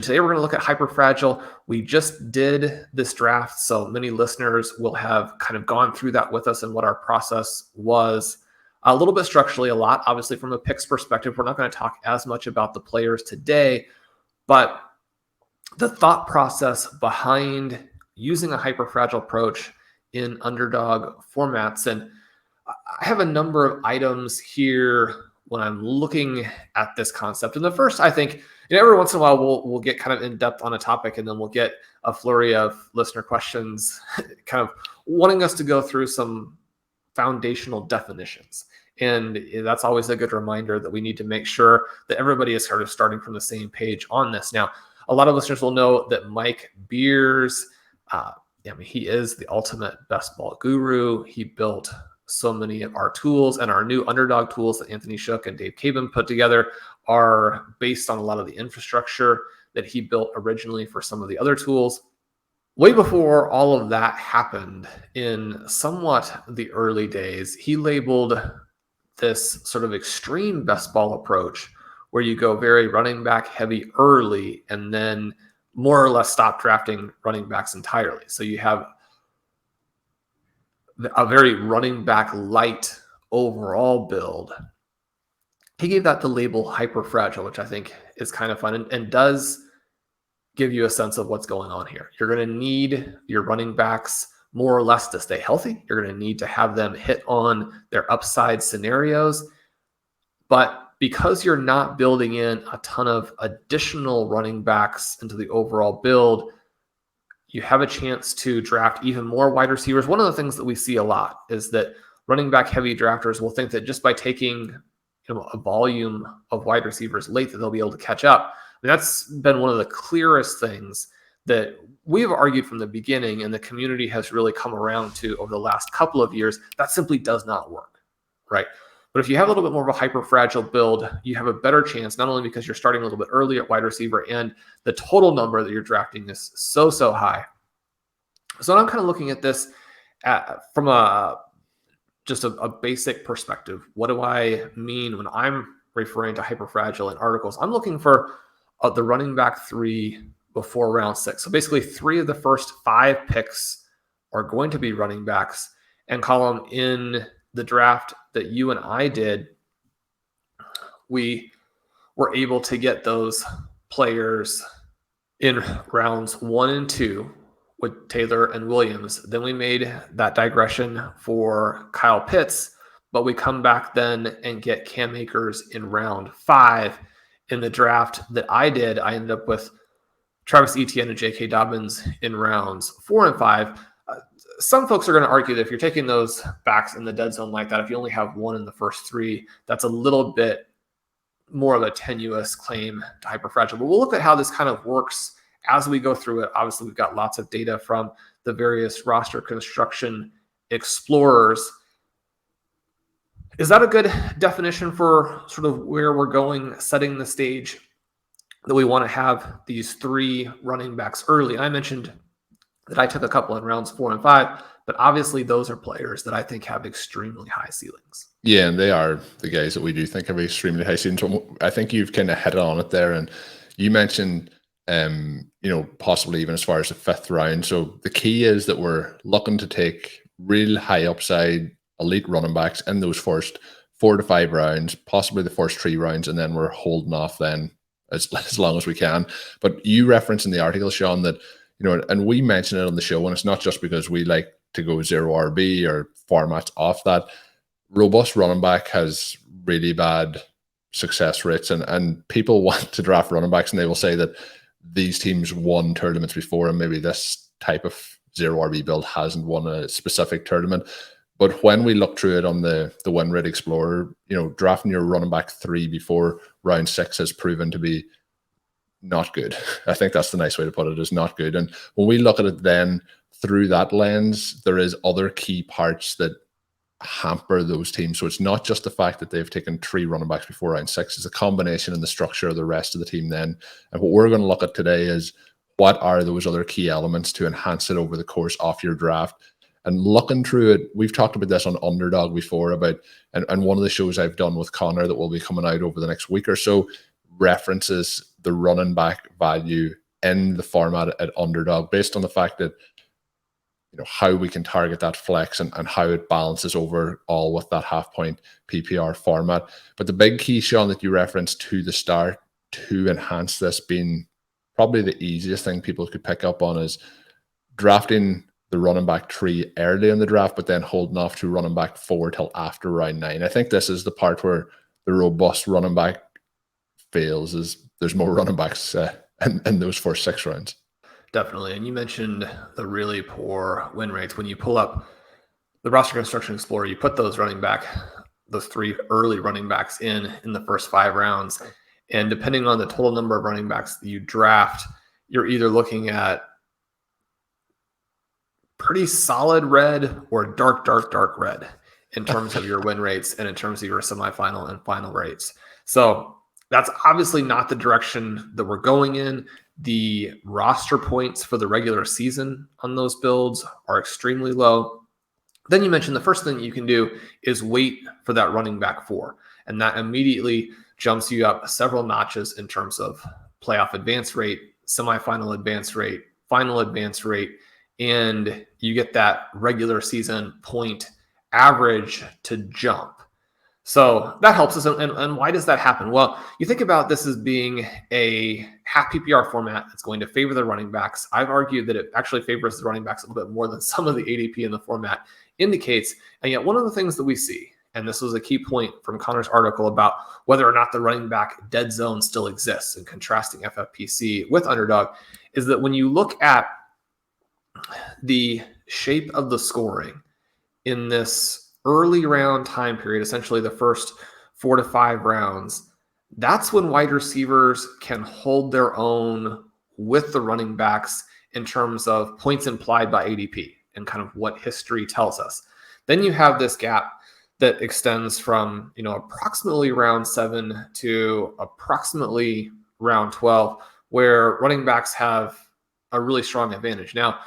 Today we're going to look at Hyperfragile. We just did this draft, so many listeners will have kind of gone through that with us and what our process was. A little bit structurally, a lot. Obviously, from a picks perspective, we're not going to talk as much about the players today, but the thought process behind using a Hyperfragile approach in Underdog formats. And I have a number of items here when I'm looking at this concept. And the first, I think, every once in a while we'll get kind of in depth on a topic, and then we'll get a flurry of listener questions kind of wanting us to go through some foundational definitions. And that's always a good reminder that we need to make sure that everybody is sort of starting from the same page on this. Now, a lot of listeners will know that Mike Beers, he is the ultimate best ball guru. He built so many of our tools, and our new Underdog tools that Anthony Shook and Dave Cabin put together are based on a lot of the infrastructure that he built originally for some of the other tools. Way before all of that happened, in somewhat the early days, he labeled this sort of extreme best ball approach where you go very running back heavy early and then more or less stop drafting running backs entirely. So you have a very running back light overall build. He gave that the label Hyperfragile, which I think is kind of fun and does give you a sense of what's going on here. You're going to need your running backs more or less to stay healthy. You're going to need to have them hit on their upside scenarios. But because you're not building in a ton of additional running backs into the overall build, you have a chance to draft even more wide receivers. One of the things that we see a lot is that running back heavy drafters will think that just by taking a volume of wide receivers late that they'll be able to catch up. I mean, that's been one of the clearest things that we've argued from the beginning, and the community has really come around to over the last couple of years. That simply does not work, right? But if you have a little bit more of a Hyperfragile build, you have a better chance, not only because you're starting a little bit early at wide receiver and the total number that you're drafting is so high. So I'm kind of looking at this from just a basic perspective. What do I mean when I'm referring to Hyperfragile in articles? I'm looking for the running back 3 before round 6. So basically 3 of the first 5 picks are going to be running backs. And Colm, in the draft that you and I did, we were able to get those players in rounds 1 and 2 with Taylor and Williams. Then we made that digression for Kyle Pitts, but we come back then and get Cam Akers in round 5. In the draft that I did, I ended up with Travis Etienne and J.K. Dobbins in rounds 4 and 5. Some folks are going to argue that if you're taking those backs in the dead zone like that, if you only have one in the first 3, that's a little bit more of a tenuous claim to Hyperfragile. But we'll look at how this kind of works as we go through it. Obviously, we've got lots of data from the various roster construction explorers. Is that a good definition for sort of where we're going, setting the stage that we want to have these 3 running backs early? I mentioned that I took a couple in rounds 4 and 5, but obviously those are players that I think have extremely high ceilings. Yeah, and they are the guys that we do think have extremely high ceilings. I think you've kind of hit on it there, and you mentioned possibly even as far as the 5th round. So the key is that we're looking to take real high upside elite running backs in those first 4 to 5 rounds, possibly the first 3 rounds, and then we're holding off then as long as we can. But you referenced in the article, Shawn, that and we mentioned it on the show, and it's not just because we like to go 0 RB or formats off that. Robust running back has really bad success rates, and people want to draft running backs, and they will say that these teams won tournaments before, and maybe this type of 0 RB build hasn't won a specific tournament. But when we look through it on the win rate explorer, drafting your running back 3 before round 6 has proven to be not good. I think that's the nice way to put it, is not good. And when we look at it then through that lens, there is other key parts that hamper those teams. So it's not just the fact that they've taken 3 running backs before round 6, it's a combination in the structure of the rest of the team then. And what we're going to look at today is what are those other key elements to enhance it over the course of your draft. And looking through it, we've talked about this on Underdog before, and one of the shows I've done with Connor that will be coming out over the next week or so, references the running back value in the format at Underdog based on the fact that, how we can target that flex and how it balances overall with that half point PPR format. But the big key, Shawn, that you referenced to the start to enhance this being probably the easiest thing people could pick up on is drafting the running back 3 early in the draft, but then holding off to running back 4 till after round 9. I think this is the part where the robust running back fails, is there's more running backs in those first 6 rounds. Definitely. And you mentioned the really poor win rates. When you pull up the roster construction explorer, you put those 3 early running backs in the first 5 rounds. And depending on the total number of running backs that you draft, you're either looking at pretty solid red or dark red in terms of your win rates and in terms of your semifinal and final rates. So that's obviously not the direction that we're going in. The roster points for the regular season on those builds are extremely low. Then you mentioned the first thing you can do is wait for that running back 4. And that immediately jumps you up several notches in terms of playoff advance rate, semifinal advance rate, final advance rate, and you get that regular season point average to jump. So that helps us. And why does that happen? Well, you think about this as being a half PPR format that's going to favor the running backs. I've argued that it actually favors the running backs a little bit more than some of the ADP in the format indicates. And yet one of the things that we see, and this was a key point from Connor's article about whether or not the running back dead zone still exists and contrasting FFPC with Underdog, is that when you look at the shape of the scoring in this early round time period, essentially the first 4 to 5 rounds, that's when wide receivers can hold their own with the running backs in terms of points implied by ADP and kind of what history tells us. Then you have this gap that extends from, approximately round 7 to approximately round 12, where running backs have a really strong advantage. Now,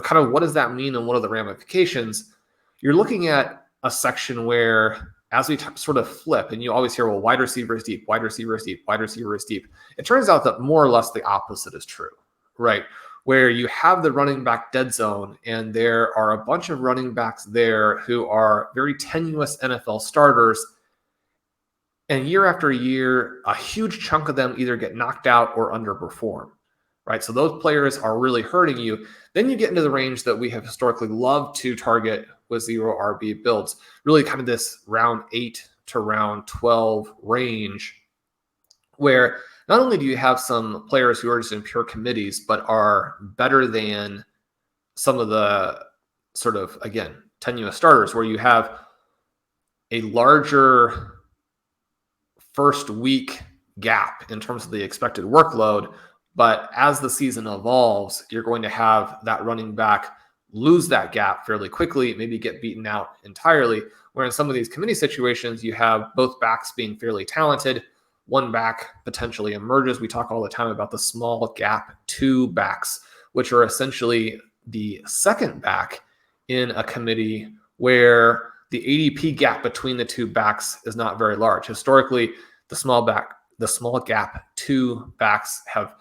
kind of what does that mean and what are the ramifications? You're looking at a section where, as we sort of flip, and you always hear, well, wide receiver is deep, wide receiver is deep, wide receiver is deep. It turns out that more or less the opposite is true, right? Where you have the running back dead zone, and there are a bunch of running backs there who are very tenuous NFL starters. And year after year, a huge chunk of them either get knocked out or underperform. Right, so those players are really hurting you. Then you get into the range that we have historically loved to target with 0 RB builds, really kind of this round 8 to round 12 range, where not only do you have some players who are just in pure committees, but are better than some of the sort of, again, tenuous starters, where you have a larger first week gap in terms of the expected workload. But as the season evolves, you're going to have that running back lose that gap fairly quickly, maybe get beaten out entirely. Where in some of these committee situations, you have both backs being fairly talented. One back potentially emerges. We talk all the time about the small gap 2 backs, which are essentially the second back in a committee where the ADP gap between the 2 backs is not very large. Historically, the small gap 2 backs have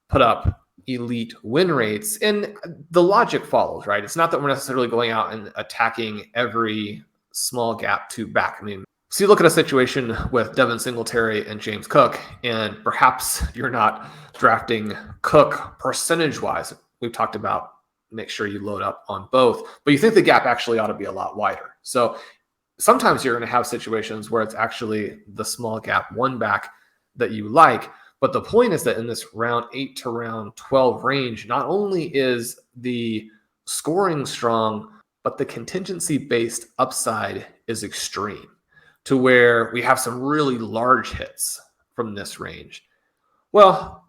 put up elite win rates, and the logic follows, right? It's not that we're necessarily going out and attacking every small gap 2 back. I mean, so you look at a situation with Devin Singletary and James Cook, and perhaps you're not drafting Cook percentage-wise. We've talked about make sure you load up on both, but you think the gap actually ought to be a lot wider. So sometimes you're going to have situations where it's actually the small gap 1 back that you like. But the point is that in this round 8 to round 12 range, not only is the scoring strong, but the contingency-based upside is extreme, to where we have some really large hits from this range. Well,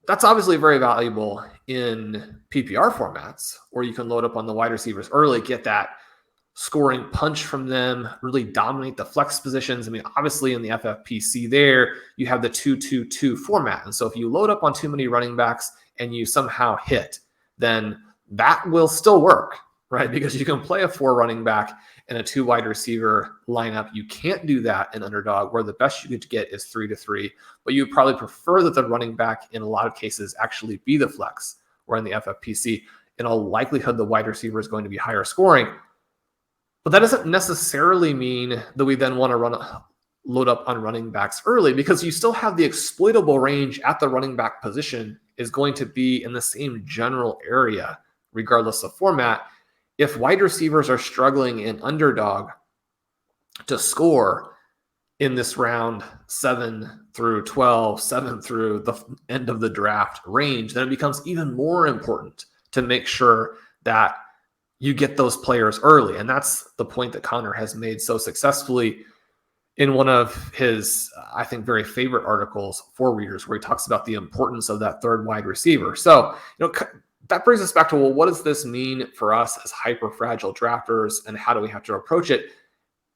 that's obviously very valuable in PPR formats, where you can load up on the wide receivers early, get that scoring punch from them, really dominate the flex positions. I mean, obviously in the FFPC there, you have the 2-2-2 format. And so if you load up on too many running backs and you somehow hit, then that will still work. right? Because you can play a 4 running back and a 2 wide receiver lineup. You can't do that in Underdog, where the best you could get is 3 to 3. But you would probably prefer that the running back in a lot of cases actually be the flex, where in the FFPC, in all likelihood, the wide receiver is going to be higher scoring. But that doesn't necessarily mean that we then want to load up on running backs early, because you still have the exploitable range at the running back position is going to be in the same general area, regardless of format. If wide receivers are struggling in Underdog to score in this round 7 through 12, 7 through the end of the draft range, then it becomes even more important to make sure that you get those players early. And that's the point that Connor has made so successfully in one of his, I think, very favorite articles for readers, where he talks about the importance of that 3rd wide receiver. So, that brings us back to, well, what does this mean for us as hyper-fragile drafters, and how do we have to approach it?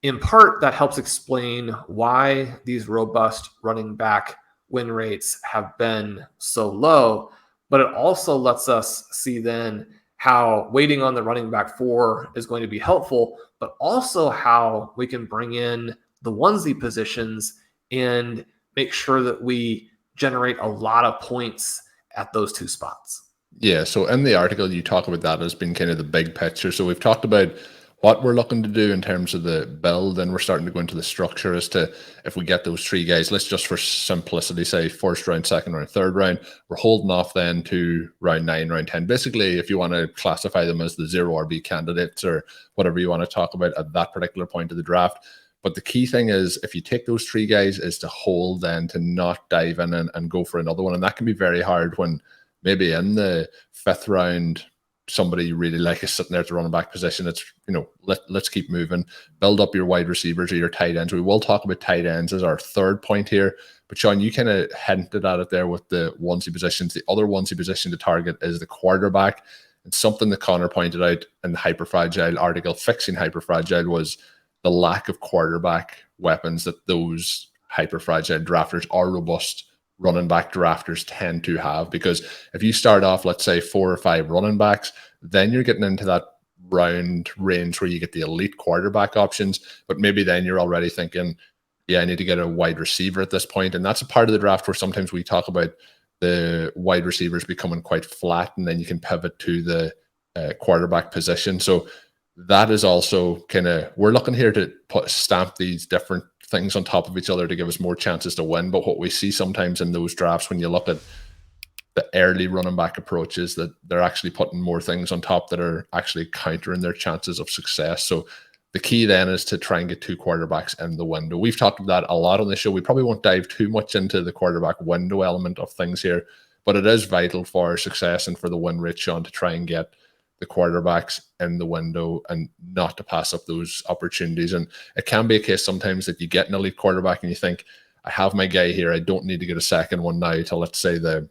In part, that helps explain why these robust running back win rates have been so low, but it also lets us see then how waiting on the running back 4 is going to be helpful, but also how we can bring in the onesie positions and make sure that we generate a lot of points at those 2 spots. Yeah, so in the article, you talk about that as being kind of the big picture. So we've talked about what we're looking to do in terms of the build, and we're starting to go into the structure as to, if we get those 3 guys, let's just for simplicity say 1st round, 2nd round, 3rd round, we're holding off then to round 9, round 10. Basically, if you want to classify them as the 0 RB candidates or whatever you want to talk about at that particular point of the draft. But the key thing is, if you take those 3 guys, is to hold then, to not dive in and go for another one. And that can be very hard when maybe in the 5th round, somebody you really like is sitting there at the running back position. It's, let's keep moving, build up your wide receivers or your tight ends. We will talk about tight ends as our 3rd point here. But Shawn, you kind of hinted at it there with the onesie positions. The other onesie position to target is the quarterback. And something that Connor pointed out in the Hyperfragile article, Fixing Hyperfragile, was the lack of quarterback weapons that those hyperfragile drafters or robust running back drafters tend to have. Because if you start off, let's say 4 or 5 running backs, then you're getting into that round range where you get the elite quarterback options. But maybe then you're already thinking, yeah, I need to get a wide receiver at this point. And that's a part of the draft where sometimes we talk about the wide receivers becoming quite flat, and then you can pivot to the quarterback position. So that is also kind of, we're looking here to stamp these different things on top of each other to give us more chances to win. But what we see sometimes in those drafts, when you look at the early running back approaches, that they're actually putting more things on top that are actually countering their chances of success. So the key then is to try and get 2 quarterbacks in the window. We've talked about that a lot on the show. We probably won't dive too much into the quarterback window element of things here, but it is vital for success and for the win rate, Shawn, to try and get the quarterbacks in the window and not to pass up those opportunities. And it can be a case sometimes that you get an elite quarterback and you think, I have my guy here, I don't need to get a second one now till, let's say, the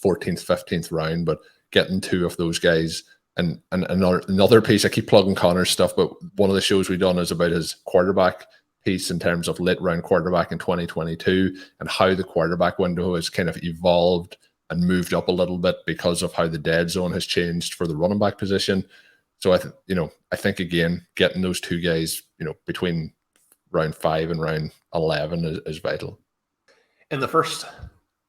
14th, 15th round, but getting 2 of those guys. And another piece, I keep plugging Connor's stuff, but one of the shows we've done is about his quarterback piece in terms of late round quarterback in 2022 and how the quarterback window has kind of evolved and moved up a little bit because of how the dead zone has changed for the running back position. So I think again, getting those 2 guys, between round 5 and round 11 is vital. And the first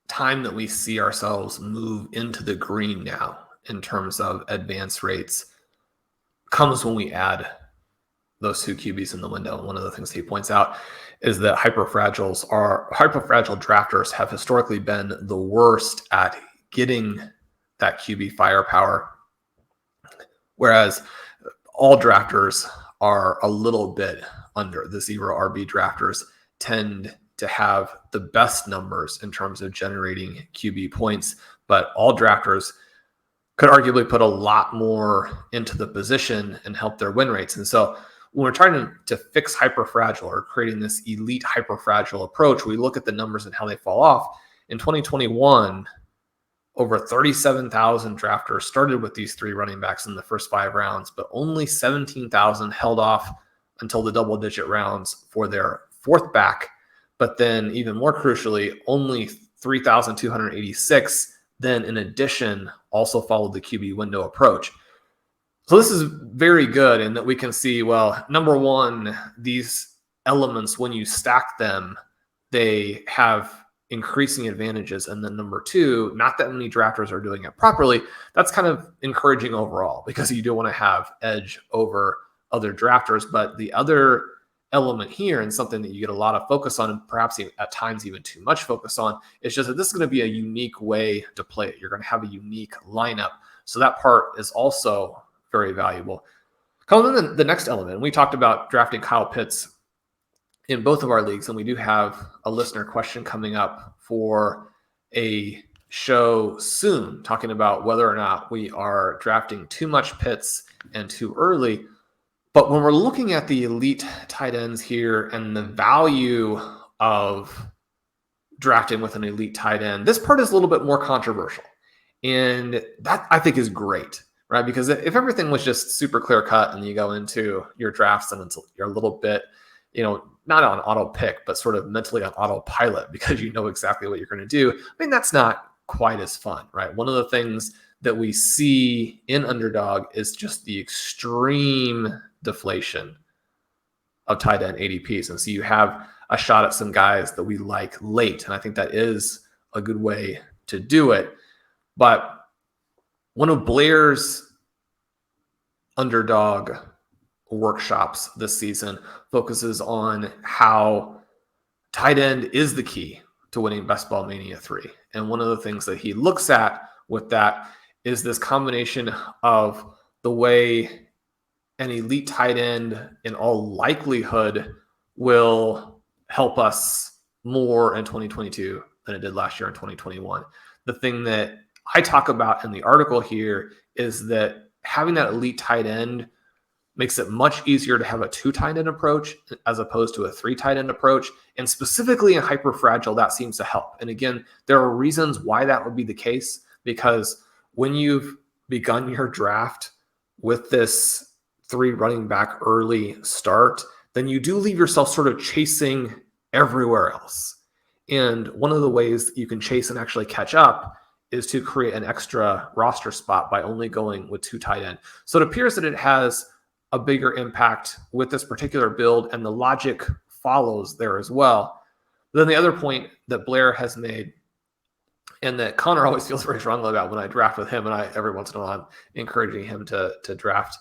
time that we see ourselves move into the green now in terms of advance rates comes when we add those 2 QBs in the window. One of the things he points out is that hyperfragile drafters have historically been the worst at getting that QB firepower, whereas all drafters are a little bit under. The 0 RB drafters tend to have the best numbers in terms of generating QB points, but all drafters could arguably put a lot more into the position and help their win rates. And so when we're trying to fix hyperfragile or creating this elite hyperfragile approach, we look at the numbers and how they fall off. In 2021, over 37,000 drafters started with these 3 running backs in the first 5 rounds, but only 17,000 held off until the double-digit rounds for their 4th back. But then even more crucially, only 3,286 then in addition also followed the QB window approach. So this is very good in that we can see, well, number one, these elements, when you stack them, they have increasing advantages. And then number two, not that many drafters are doing it properly. That's kind of encouraging overall because you do want to have edge over other drafters. But the other element here, and something that you get a lot of focus on, and perhaps at times even too much focus on, is just that this is going to be a unique way to play it. You're going to have a unique lineup. So that part is also very valuable. Coming in the next element, we talked about drafting Kyle Pitts in both of our leagues, and we do have a listener question coming up for a show soon talking about whether or not we are drafting too much Pitts and too early. But when we're looking at the elite tight ends here and the value of drafting with an elite tight end, this part is a little bit more controversial. And that I think is great, right? Because if everything was just super clear cut and you go into your drafts and you're a little bit, not on auto pick, but sort of mentally on autopilot because you know exactly what you're going to do. I mean, that's not quite as fun, right? One of the things that we see in Underdog is just the extreme deflation of tight end ADPs. And so you have a shot at some guys that we like late. And I think that is a good way to do it. But one of Blair's Underdog workshops this season focuses on how tight end is the key to winning Best Ball Mania 3. And one of the things that he looks at with that is this combination of the way an elite tight end in all likelihood will help us more in 2022 than it did last year in 2021. The thing that I talk about in the article here is that having that elite tight end makes it much easier to have a 2 tight end approach as opposed to a 3 tight end approach. And specifically in Hyperfragile, that seems to help. And again, there are reasons why that would be the case, because when you've begun your draft with this 3 running back early start, then you do leave yourself sort of chasing everywhere else. And one of the ways that you can chase and actually catch up is to create an extra roster spot by only going with 2 tight end. So it appears that it has a bigger impact with this particular build, and the logic follows there as well. Then the other point that Blair has made, and that Connor always feels very strongly about when I draft with him, and I every once in a while I'm encouraging him to draft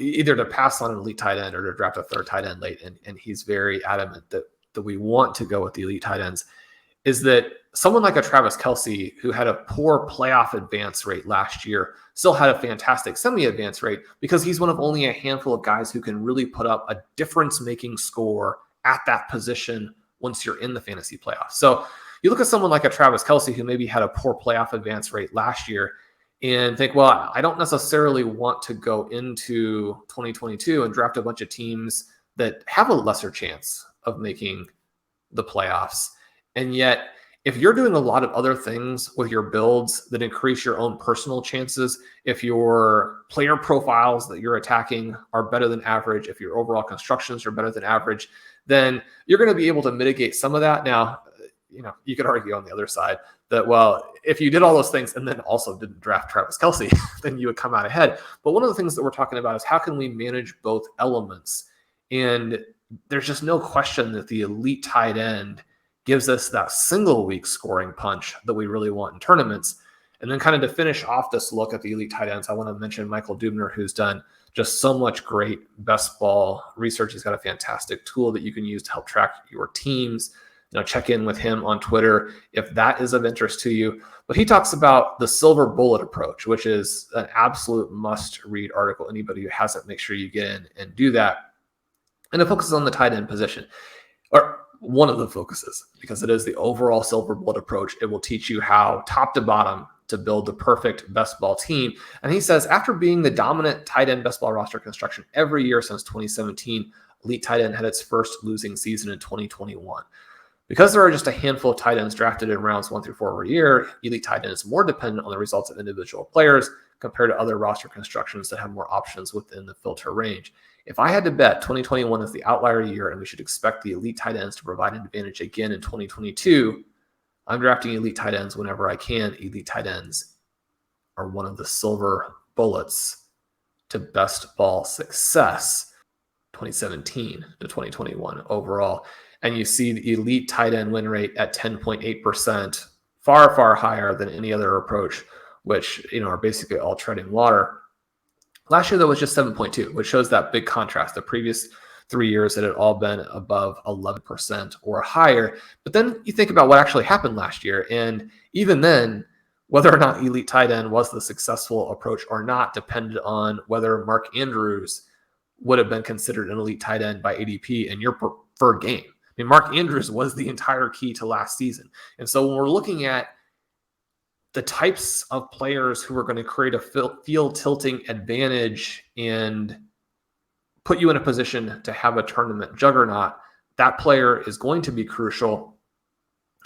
either to pass on an elite tight end or to draft a 3rd tight end late, and he's very adamant that we want to go with the elite tight ends, is that someone like a Travis Kelce, who had a poor playoff advance rate last year, still had a fantastic semi-advance rate because he's one of only a handful of guys who can really put up a difference-making score at that position once you're in the fantasy playoffs. So you look at someone like a Travis Kelce who maybe had a poor playoff advance rate last year and think, well, I don't necessarily want to go into 2022 and draft a bunch of teams that have a lesser chance of making the playoffs. And yet, if you're doing a lot of other things with your builds that increase your own personal chances, if your player profiles that you're attacking are better than average, if your overall constructions are better than average, then you're going to be able to mitigate some of that. Now, you could argue on the other side that, well, if you did all those things and then also didn't draft Travis Kelce, then you would come out ahead. But one of the things that we're talking about is how can we manage both elements? And there's just no question that the elite tight end gives us that single week scoring punch that we really want in tournaments. And then kind of to finish off this look at the elite tight ends, I want to mention Michael Dubner, who's done just so much great best ball research. He's got a fantastic tool that you can use to help track your teams. Check in with him on Twitter if that is of interest to you. But he talks about the silver bullet approach, which is an absolute must-read article. Anybody who hasn't, make sure you get in and do that. And it focuses on the tight end position, or one of the focuses, because it is the overall silver bullet approach. It will teach you how top to bottom to build the perfect best ball team. And he says, after being the dominant tight end best ball roster construction every year since 2017, elite tight end had its first losing season in 2021. Because there are just a handful of tight ends drafted in rounds 1 through 4 every year, elite tight end is more dependent on the results of individual players compared to other roster constructions that have more options within the filter range. If I had to bet, 2021 is the outlier year, and we should expect the elite tight ends to provide an advantage again in 2022. I'm drafting elite tight ends whenever I can. Elite tight ends are one of the silver bullets to best ball success 2017 to 2021 overall. And you see the elite tight end win rate at 10.8%, far, far higher than any other approach, which, are basically all treading water. Last year, though, was just 7.2, which shows that big contrast. The previous 3 years, it had all been above 11% or higher. But then you think about what actually happened last year. And even then, whether or not elite tight end was the successful approach or not depended on whether Mark Andrews would have been considered an elite tight end by ADP in your preferred game. I mean, Mark Andrews was the entire key to last season. And so when we're looking at the types of players who are going to create a field tilting advantage and put you in a position to have a tournament juggernaut, that player is going to be crucial.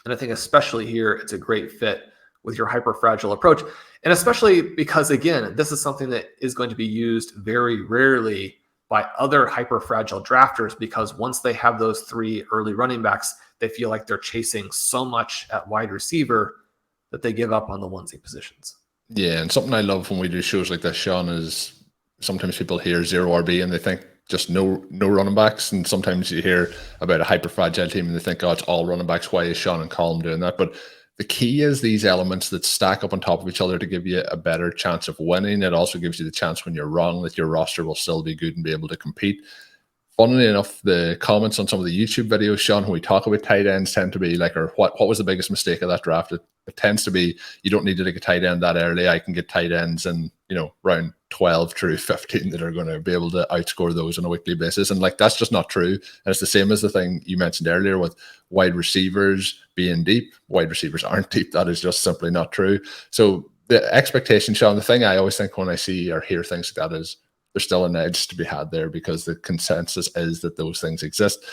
And I think especially here, it's a great fit with your hyperfragile approach. And especially because, again, this is something that is going to be used very rarely by other hyperfragile drafters, because once they have those 3 early running backs, they feel like they're chasing so much at wide receiver that they give up on the onesie positions. Yeah, and something I love when we do shows like this, Shawn, is sometimes people hear 0 RB and they think just no running backs, and sometimes you hear about a hyperfragile team and they think, oh, it's all running backs. Why is Shawn and Colm doing that? But the key is these elements that stack up on top of each other to give you a better chance of winning. It also gives you the chance when you're wrong that your roster will still be good and be able to compete. Funnily enough, the comments on some of the YouTube videos, Shawn, when we talk about tight ends tend to be like, or what was the biggest mistake of that draft? It tends to be, you don't need to take a tight end that early. I can get tight ends in, round 12 through 15 that are going to be able to outscore those on a weekly basis. And that's just not true. And it's the same as the thing you mentioned earlier with wide receivers being deep. Wide receivers aren't deep. That is just simply not true. So the expectation, Shawn, the thing I always think when I see or hear things like that is, there's still an edge to be had there because the consensus is that those things exist.